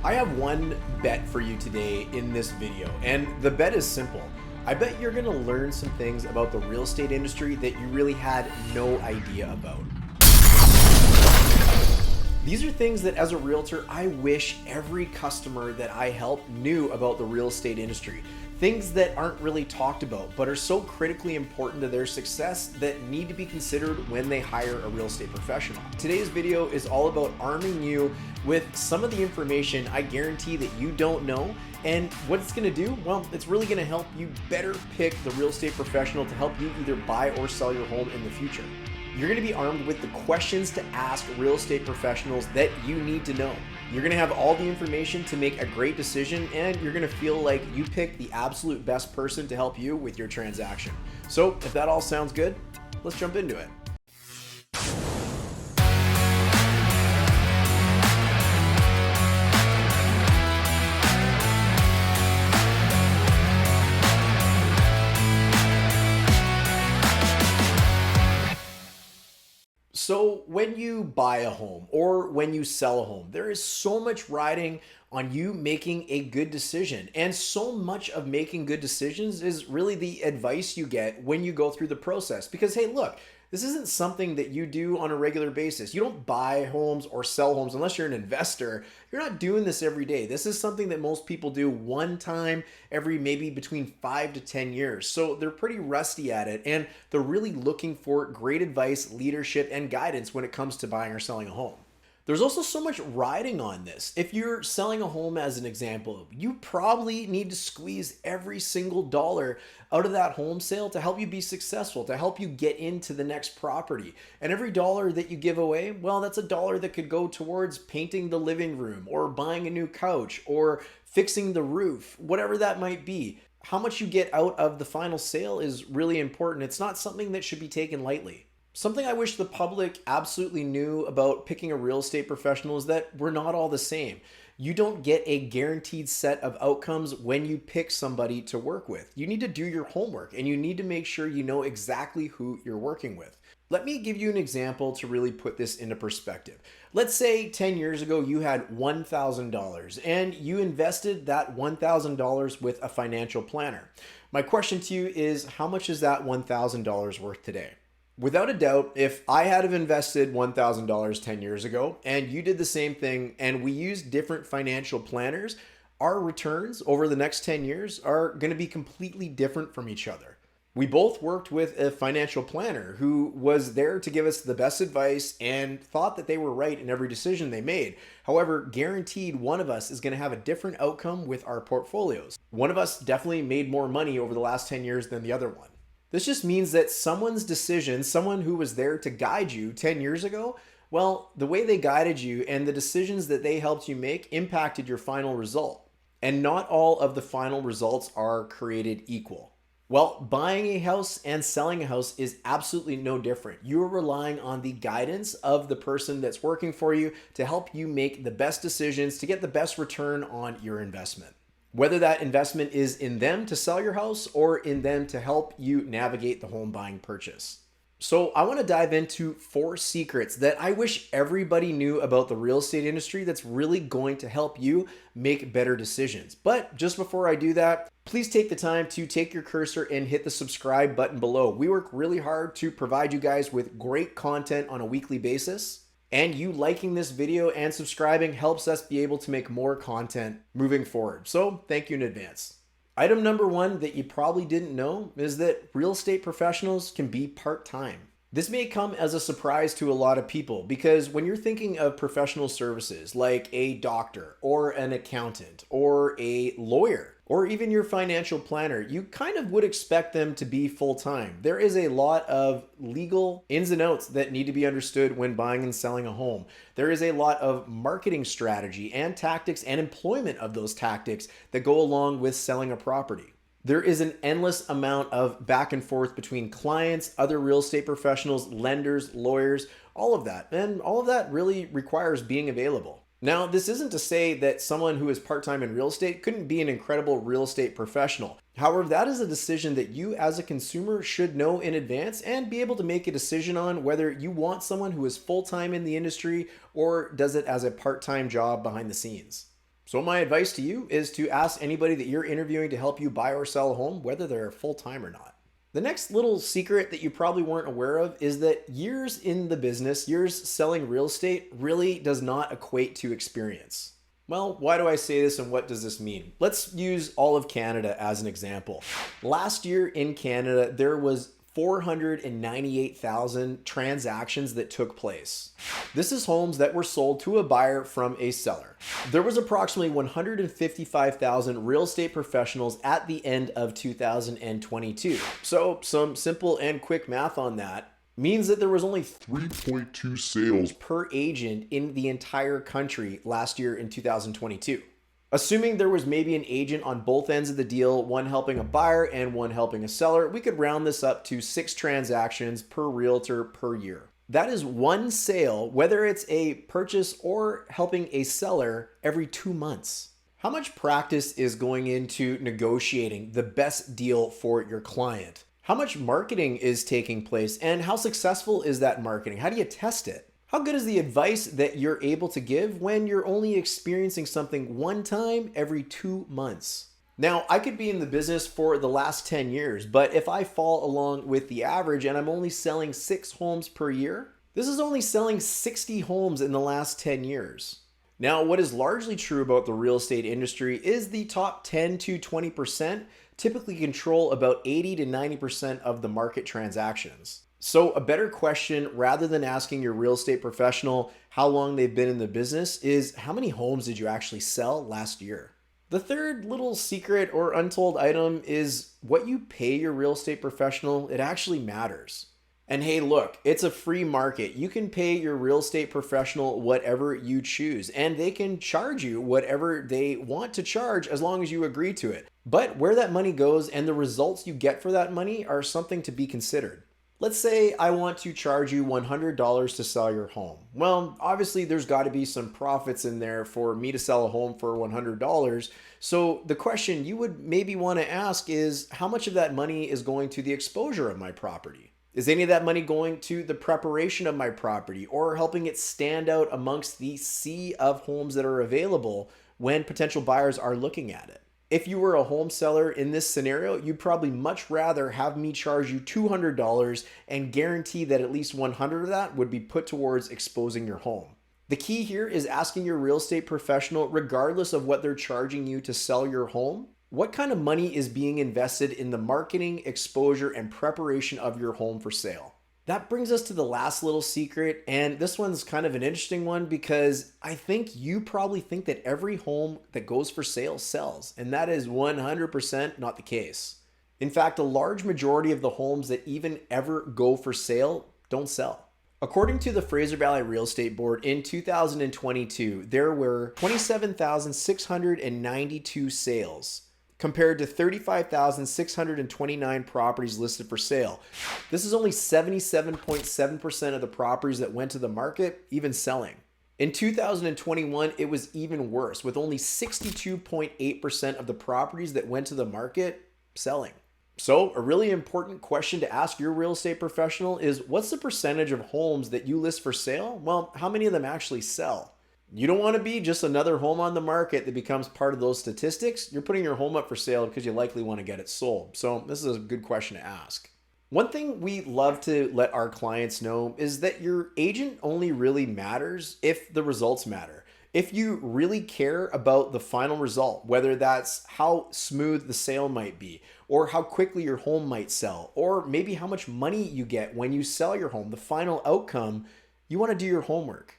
I have one bet for you today in this video, and the bet is simple. I bet you're gonna learn some things about the real estate industry that you really had no idea about. These are things that as a realtor, I wish every customer that I help knew about the real estate industry. Things that aren't really talked about, but are so critically important to their success that need to be considered when they hire a real estate professional. Today's video is all about arming you with some of the information I guarantee that you don't know. And what it's gonna do, well, it's really gonna help you better pick the real estate professional to help you either buy or sell your home in the future. You're gonna be armed with the questions to ask real estate professionals that you need to know. You're gonna have all the information to make a great decision, and you're gonna feel like you picked the absolute best person to help you with your transaction. So if that all sounds good, let's jump into it. So when you buy a home or when you sell a home, there is so much riding on you making a good decision. And so much of making good decisions is really the advice you get when you go through the process. Because hey, look, this isn't something that you do on a regular basis. You don't buy homes or sell homes unless you're an investor. You're not doing this every day. This is something that most people do one time every maybe between 5 to 10 years. So they're pretty rusty at it, and they're really looking for great advice, leadership, and guidance when it comes to buying or selling a home. There's also so much riding on this. If you're selling a home as an example, you probably need to squeeze every single dollar out of that home sale to help you be successful, to help you get into the next property. And every dollar that you give away, well, that's a dollar that could go towards painting the living room or buying a new couch or fixing the roof, whatever that might be. How much you get out of the final sale is really important. It's not something that should be taken lightly. Something I wish the public absolutely knew about picking a real estate professional is that we're not all the same. You don't get a guaranteed set of outcomes when you pick somebody to work with. You need to do your homework, and you need to make sure you know exactly who you're working with. Let me give you an example to really put this into perspective. Let's say 10 years ago you had $1,000 and you invested that $1,000 with a financial planner. My question to you is, how much is that $1,000 worth today? Without a doubt, if I had have invested $1,000 10 years ago and you did the same thing and we used different financial planners, our returns over the next 10 years are going to be completely different from each other. We both worked with a financial planner who was there to give us the best advice and thought that they were right in every decision they made. However, guaranteed one of us is going to have a different outcome with our portfolios. One of us definitely made more money over the last 10 years than the other one. This just means that someone's decision, someone who was there to guide you 10 years ago, well, the way they guided you and the decisions that they helped you make impacted your final result. And not all of the final results are created equal. Well, buying a house and selling a house is absolutely no different. You're relying on the guidance of the person that's working for you to help you make the best decisions to get the best return on your investment. Whether that investment is in them to sell your house or in them to help you navigate the home buying purchase. So I want to dive into 4 secrets that I wish everybody knew about the real estate industry that's really going to help you make better decisions. But just before I do that, please take the time to take your cursor and hit the subscribe button below. We work really hard to provide you guys with great content on a weekly basis. And you liking this video and subscribing helps us be able to make more content moving forward. So thank you in advance. Item number 1 that you probably didn't know is that real estate professionals can be part-time. This may come as a surprise to a lot of people because when you're thinking of professional services like a doctor or an accountant or a lawyer, or even your financial planner, you kind of would expect them to be full-time. There is a lot of legal ins and outs that need to be understood when buying and selling a home. There is a lot of marketing strategy and tactics and employment of those tactics that go along with selling a property. There is an endless amount of back and forth between clients, other real estate professionals, lenders, lawyers, all of that. And all of that really requires being available. Now, this isn't to say that someone who is part-time in real estate couldn't be an incredible real estate professional. However, that is a decision that you as a consumer should know in advance and be able to make a decision on whether you want someone who is full-time in the industry or does it as a part-time job behind the scenes. So my advice to you is to ask anybody that you're interviewing to help you buy or sell a home, whether they're full-time or not. The next little secret that you probably weren't aware of is that years in the business, years selling real estate, really does not equate to experience. Well, why do I say this and what does this mean? Let's use all of Canada as an example. Last year in Canada, there was 498,000 transactions that took place. This is homes that were sold to a buyer from a seller. There was approximately 155,000 real estate professionals at the end of 2022. So some simple and quick math on that means that there was only 3.2 sales per agent in the entire country last year in 2022. Assuming there was maybe an agent on both ends of the deal, one helping a buyer and one helping a seller, we could round this up to 6 transactions per realtor per year. That is one sale, whether it's a purchase or helping a seller, every 2 months. How much practice is going into negotiating the best deal for your client? How much marketing is taking place and how successful is that marketing? How do you test it? How good is the advice that you're able to give when you're only experiencing something one time every 2 months? Now, I could be in the business for the last 10 years, but if I fall along with the average and I'm only selling 6 homes per year, this is only selling 60 homes in the last 10 years. Now, what is largely true about the real estate industry is the top 10 to 20% typically control about 80 to 90% of the market transactions. So a better question, rather than asking your real estate professional how long they've been in the business, is how many homes did you actually sell last year? The third little secret or untold item is what you pay your real estate professional, it actually matters. And hey, look, it's a free market. You can pay your real estate professional whatever you choose, and they can charge you whatever they want to charge as long as you agree to it. But where that money goes and the results you get for that money are something to be considered. Let's say I want to charge you $100 to sell your home. Well, obviously there's got to be some profits in there for me to sell a home for $100. So the question you would maybe want to ask is, how much of that money is going to the exposure of my property? Is any of that money going to the preparation of my property or helping it stand out amongst the sea of homes that are available when potential buyers are looking at it? If you were a home seller in this scenario, you'd probably much rather have me charge you $200 and guarantee that at least 100 of that would be put towards exposing your home. The key here is asking your real estate professional, regardless of what they're charging you to sell your home, what kind of money is being invested in the marketing, exposure, and preparation of your home for sale. That brings us to the last little secret, and this one's kind of an interesting one because I think you probably think that every home that goes for sale sells, and that is 100% not the case. In fact, a large majority of the homes that even ever go for sale don't sell. According to the Fraser Valley Real Estate Board, in 2022, there were 27,692 sales, compared to 35,629 properties listed for sale. This is only 77.7% of the properties that went to the market even selling. In 2021, it was even worse, with only 62.8% of the properties that went to the market selling. So a really important question to ask your real estate professional is, what's the percentage of homes that you list for sale? Well, how many of them actually sell? You don't want to be just another home on the market that becomes part of those statistics. You're putting your home up for sale because you likely want to get it sold. So this is a good question to ask. One thing we love to let our clients know is that your agent only really matters if the results matter. If you really care about the final result, whether that's how smooth the sale might be, or how quickly your home might sell, or maybe how much money you get when you sell your home, the final outcome, you want to do your homework.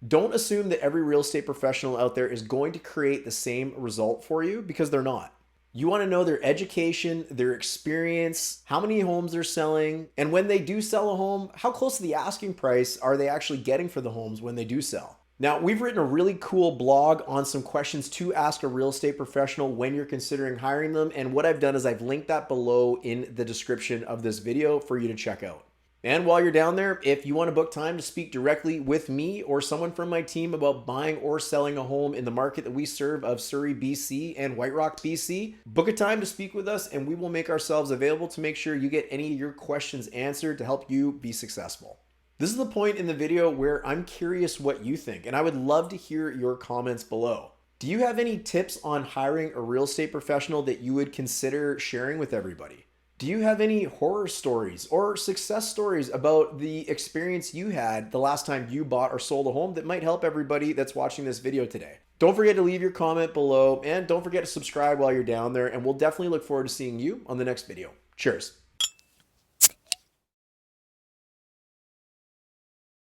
Don't assume that every real estate professional out there is going to create the same result for you, because they're not. You want to know their education, their experience, how many homes they're selling, and when they do sell a home, how close to the asking price are they actually getting for the homes when they do sell. Now, we've written a really cool blog on some questions to ask a real estate professional when you're considering hiring them, and what I've done is I've linked that below in the description of this video for you to check out. And while you're down there, if you want to book time to speak directly with me or someone from my team about buying or selling a home in the market that we serve of Surrey, BC and White Rock, BC, book a time to speak with us and we will make ourselves available to make sure you get any of your questions answered to help you be successful. This is the point in the video where I'm curious what you think, and I would love to hear your comments below. Do you have any tips on hiring a real estate professional that you would consider sharing with everybody? Do you have any horror stories or success stories about the experience you had the last time you bought or sold a home that might help everybody that's watching this video today? Don't forget to leave your comment below, and don't forget to subscribe while you're down there, and we'll definitely look forward to seeing you on the next video. Cheers.